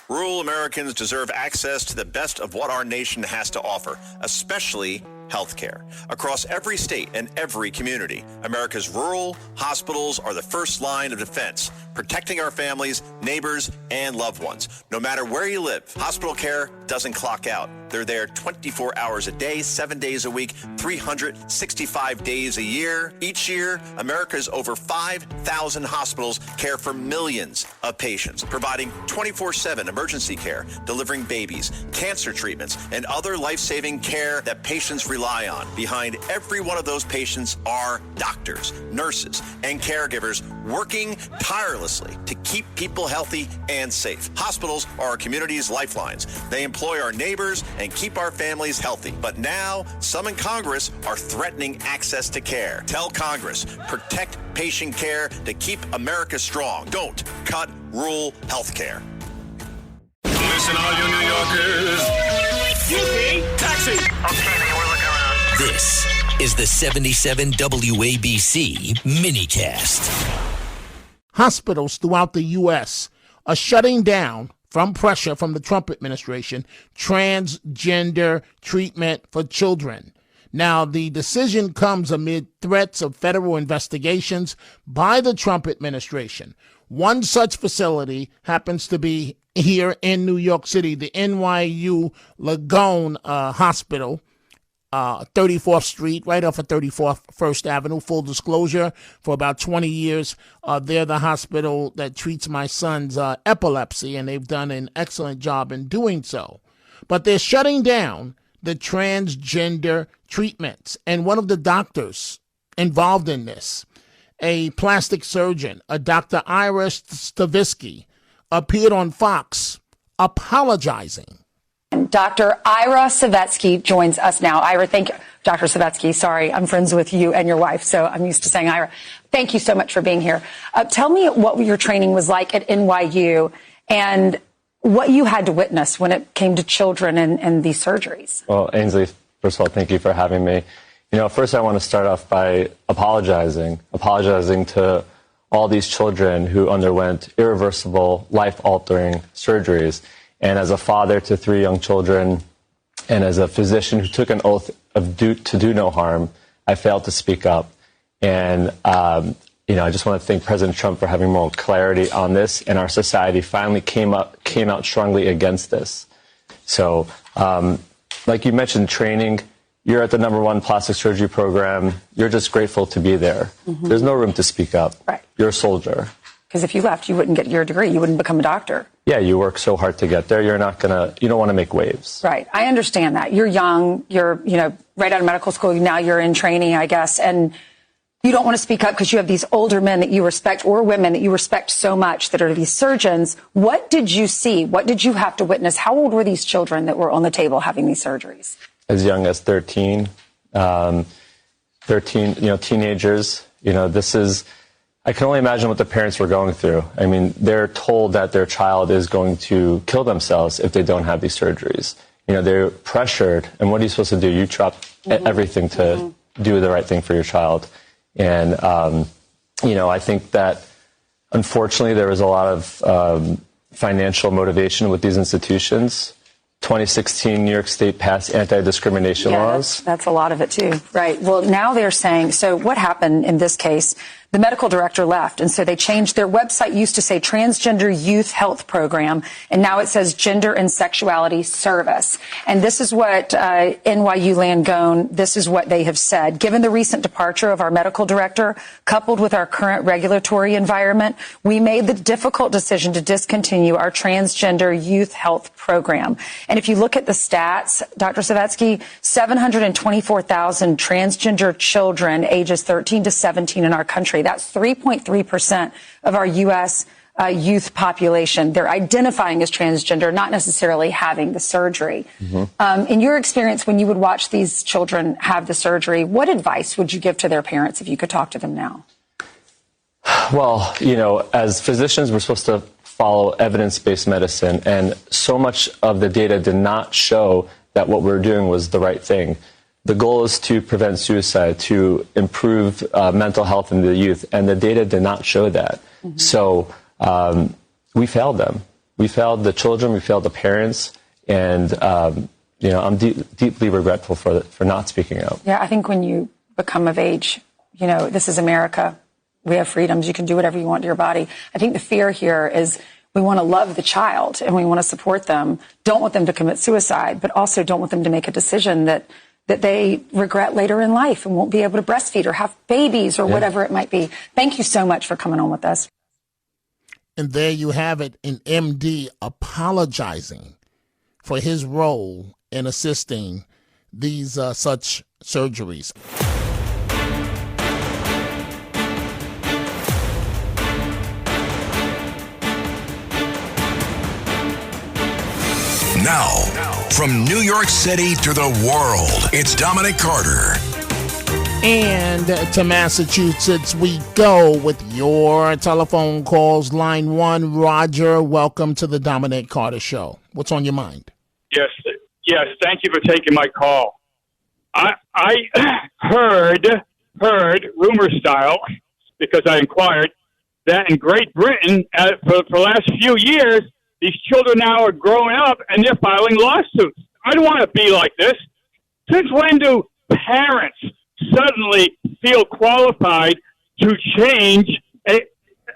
Rural Americans deserve access to the best of what our nation has to offer, especially health care. Across every state and every community, America's rural hospitals are the first line of defense, protecting our families, neighbors, and loved ones. No matter where you live, hospital care doesn't clock out. They're there 24 hours a day, 7 days a week, 365 days a year. Each year, America's over 5,000 hospitals care for millions of patients, providing 24/7 emergency care, delivering babies, cancer treatments, and other life-saving care that patients rely on. Behind every one of those patients are doctors, nurses, and caregivers working tirelessly to keep people healthy and safe. Hospitals are our community's lifelines. They employ our neighbors and keep our families healthy. But now, some in Congress are threatening access to care. Tell Congress, protect patient care to keep America strong. Don't cut rural health care. Listen, all you New Yorkers. Excuse me, taxi. Okay, man, we're looking around. This is the 77 WABC minicast. Hospitals throughout the U.S. are shutting down, from pressure from the Trump administration, transgender treatment for children. Now, the decision comes amid threats of federal investigations by the Trump administration. One such facility happens to be here in New York City, the NYU Langone Hospital, 34th Street, right off of 34th First Avenue. Full disclosure, for about 20 years, they're the hospital that treats my son's epilepsy, and they've done an excellent job in doing so. But they're shutting down the transgender treatments. And one of the doctors involved in this, a plastic surgeon, a Dr. Ira Stavitsky, appeared on Fox apologizing. Dr. Ira Stavitsky joins us now. Ira, thank you. Dr. Stavitsky, sorry, I'm friends with you and your wife, so I'm used to saying Ira. Thank you so much for being here. Tell me what your training was like at NYU and what you had to witness when it came to children and these surgeries. Well, Ainsley, first of all, thank you for having me. You know, first I want to start off by apologizing to all these children who underwent irreversible, life-altering surgeries. And as a father to 3 young children, and as a physician who took an oath to do no harm, I failed to speak up. And, I just want to thank President Trump for having more clarity on this. And our society finally came out strongly against this. So, like you mentioned, training, you're at the #1 plastic surgery program. You're just grateful to be there. Mm-hmm. There's no room to speak up. Right. You're a soldier. Because if you left, you wouldn't get your degree. You wouldn't become a doctor. Yeah, you work so hard to get there. You don't want to make waves. Right. I understand that. You're young. You're, right out of medical school. Now you're in training, I guess. And you don't want to speak up because you have these older men that you respect, or women that you respect so much, that are these surgeons. What did you see? What did you have to witness? How old were these children that were on the table having these surgeries? As young as 13, teenagers. I can only imagine what the parents were going through. I mean, they're told that their child is going to kill themselves if they don't have these surgeries. They're pressured. And what are you supposed to do? You drop everything to do the right thing for your child. And, I think that, unfortunately, there was a lot of financial motivation with these institutions. 2016, New York State passed anti-discrimination laws. That's a lot of it, too. Right. Well, now they're saying, so what happened in this case? The medical director left, and so they changed. Their website used to say Transgender Youth Health Program, and now it says Gender and Sexuality Service. And this is what NYU Langone, this is what they have said. Given the recent departure of our medical director, coupled with our current regulatory environment, we made the difficult decision to discontinue our Transgender Youth Health Program. And if you look at the stats, Dr. Stavitsky, 724,000 transgender children ages 13 to 17 in our country. That's 3.3% of our U.S. Youth population. They're identifying as transgender, not necessarily having the surgery. Mm-hmm. In your experience, when you would watch these children have the surgery, what advice would you give to their parents if you could talk to them now? Well, as physicians, we're supposed to follow evidence-based medicine, and so much of the data did not show that what we're doing was the right thing. The goal is to prevent suicide, to improve mental health in the youth, and the data did not show that. Mm-hmm. So we failed them. We failed the children, we failed the parents, and I'm deeply regretful for not speaking out. Yeah, I think when you become of age, this is America. We have freedoms. You can do whatever you want to your body. I think the fear here is we want to love the child and we want to support them, don't want them to commit suicide, but also don't want them to make a decision that they regret later in life and won't be able to breastfeed or have babies or whatever it might be. Thank you so much for coming on with us. And there you have it, an MD apologizing for his role in assisting these such surgeries. Now, from New York City to the world, it's Dominic Carter. And to Massachusetts we go with your telephone calls. Line 1, Roger, welcome to the Dominic Carter Show. What's on your mind? Yes, thank you for taking my call. I heard rumor style, because I inquired, that in Great Britain, for the last few years, these children now are growing up and they're filing lawsuits. I don't want to be like this. Since when do parents suddenly feel qualified to change? I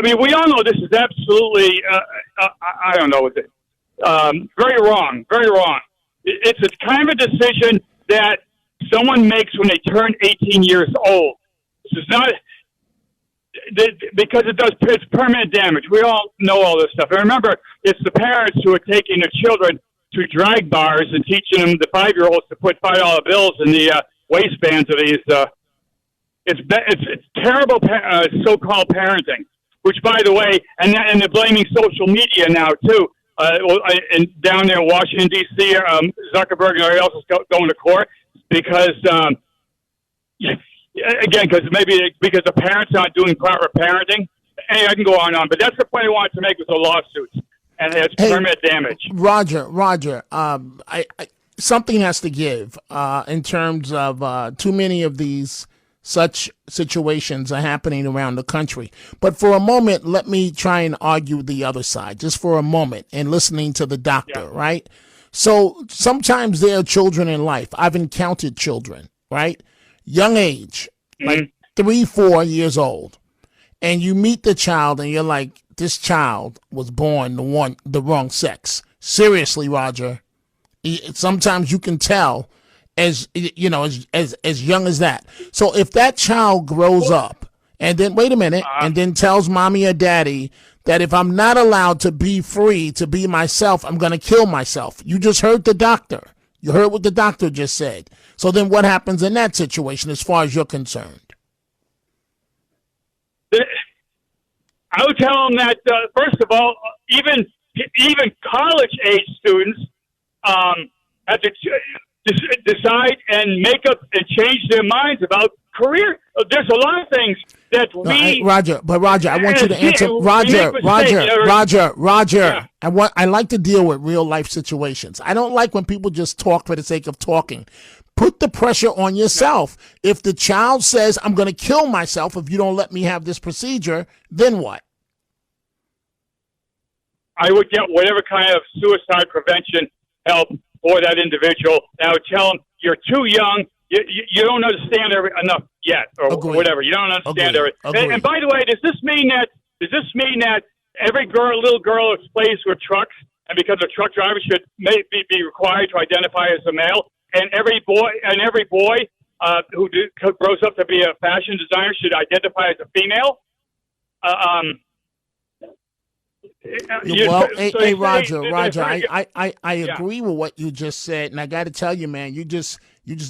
mean, we all know this is absolutely, I don't know what it is. Very wrong, very wrong. It's a kind of a decision that someone makes when they turn 18 years old. This is not, because it's permanent damage. We all know all this stuff. And remember, it's the parents who are taking their children to drag bars and teaching them, the 5-year-olds, to put $5 bills in the waistbands of these. It's terrible so-called parenting, which, by the way, and they're blaming social media now, too. And down there in Washington, D.C., Zuckerberg and everybody else is going to court because, again, because the parents aren't doing proper parenting. Hey, I can go on, but that's the point I wanted to make with the lawsuits, and it's permanent damage. Roger, something has to give in terms of too many of these such situations are happening around the country. But for a moment, let me try and argue the other side, just for a moment, and listening to the doctor, right? So sometimes there are children in life. I've encountered children, right? Young age, like 3, 4 years old. And you meet the child and you're like, this child was born the wrong sex. Seriously, Roger. Sometimes you can tell as young as that. So if that child grows up and then, wait a minute, and then tells mommy or daddy that if I'm not allowed to be free, to be myself, I'm going to kill myself. You just heard the doctor. You heard what the doctor just said. So then what happens in that situation as far as you're concerned? I would tell them that, first of all, even college-age students have to decide and make up and change their minds about career. There's a lot of things that Roger, I want you to answer. Roger. Yeah. I like to deal with real life situations. I don't like when people just talk for the sake of talking. Put the pressure on yourself. Yeah. If the child says, I'm going to kill myself if you don't let me have this procedure, then what? I would get whatever kind of suicide prevention help for that individual. And I would tell them, you're too young. You don't understand enough yet, or whatever. You don't understand everything. And by the way, does this mean that every little girl who plays with trucks, and because a truck driver should be required to identify as a male, and every boy who grows up to be a fashion designer should identify as a female? Roger, I agree with what you just said, and I got to tell you, man, you just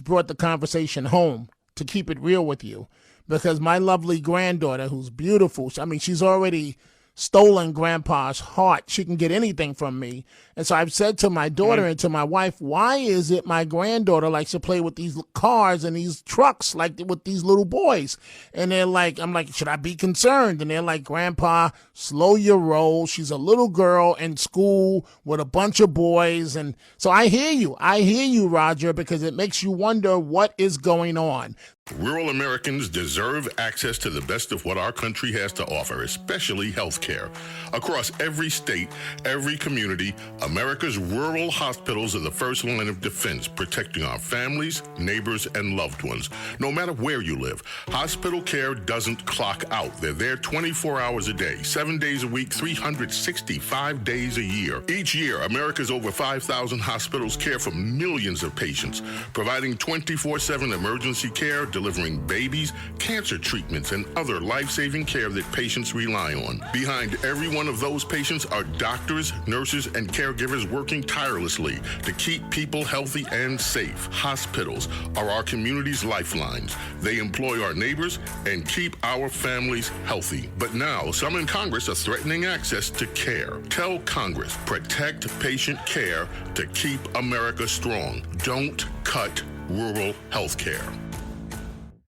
brought the conversation home, to keep it real with you, because my lovely granddaughter, who's beautiful, I mean, she's already stolen Grandpa's heart. She can get anything from me. And so I've said to my daughter and to my wife, why is it my granddaughter likes to play with these cars and these trucks like with these little boys? And they're like, I'm like, should I be concerned? And they're like, Grandpa, slow your roll. She's a little girl in school with a bunch of boys. And so I hear you, Roger, because it makes you wonder what is going on. Rural Americans deserve access to the best of what our country has to offer, especially health care. Across every state, every community, America's rural hospitals are the first line of defense, protecting our families, neighbors, and loved ones. No matter where you live, hospital care doesn't clock out. They're there 24 hours a day, 7 days a week, 365 days a year. Each year, America's over 5,000 hospitals care for millions of patients, providing 24/7 emergency care, delivering babies, cancer treatments, and other life-saving care that patients rely on. Behind every one of those patients are doctors, nurses, and caregivers working tirelessly to keep people healthy and safe. Hospitals are our community's lifelines. They employ our neighbors and keep our families healthy. But now, some in Congress are threatening access to care. Tell Congress, protect patient care to keep America strong. Don't cut rural health care.